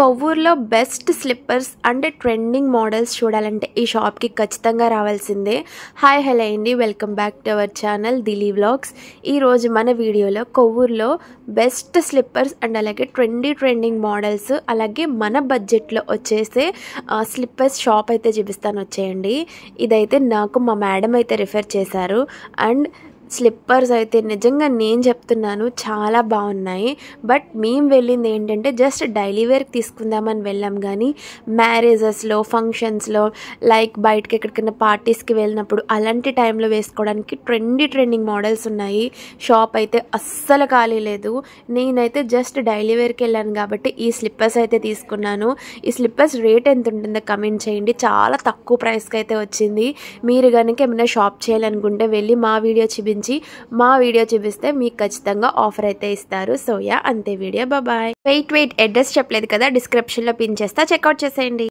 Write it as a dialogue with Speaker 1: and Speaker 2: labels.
Speaker 1: కొవ్వూరులో best slippers అంటే trending models చూడాలంటే ఈ షాప్కి ఖచ్చితంగా రావాల్సిందే. హాయ్ హలో అండి, welcome back to our channel Dili vlogs. ఈరోజు మన వీడియోలో కొవ్వూరులో బెస్ట్ స్లిప్పర్స్ అండ్ అలాగే ట్రెండింగ్ మోడల్స్ అలాగే మన బడ్జెట్లో వచ్చేసే స్లిప్పర్స్ షాప్ అయితే చూపిస్తాను, వచ్చేయండి. ఇదైతే నాకు మా మేడం అయితే రిఫర్ చేశారు. అండ్ స్లిప్పర్స్ అయితే నిజంగా నేను చెప్తున్నాను చాలా బాగున్నాయి. బట్ మేము వెళ్ళింది ఏంటంటే జస్ట్ డైలీ వేర్కి తీసుకుందామని వెళ్ళాం, కానీ మ్యారేజెస్లో ఫంక్షన్స్లో లైక్ బయటకి ఎక్కడికైనా పార్టీస్కి వెళ్ళినప్పుడు అలాంటి టైంలో వేసుకోవడానికి ట్రెండింగ్ మోడల్స్ ఉన్నాయి. షాప్ అయితే అస్సలు ఖాళీ లేదు. నేనైతే జస్ట్ డైలీ వేర్కి వెళ్ళాను కాబట్టి ఈ స్లిప్పర్స్ అయితే తీసుకున్నాను. ఈ స్లిప్పర్స్ రేట్ ఎంత ఉంటుందో కమెంట్ చేయండి. చాలా తక్కువ ప్రైస్కి అయితే వచ్చింది. మీరు కనుక ఏమైనా షాప్ చేయాలనుకుంటే వెళ్ళి మా వీడియో చూపిస్తే మీకు ఖచ్చితంగా ఆఫర్ అయితే ఇస్తారు. సో యా, అంతే వీడియో, బాయ్. వెయిట్ అడ్రస్ చెప్పలేదు కదా, డిస్క్రిప్షన్లో పిన్ చేస్తా, చెక్అవుట్ చేసేయండి.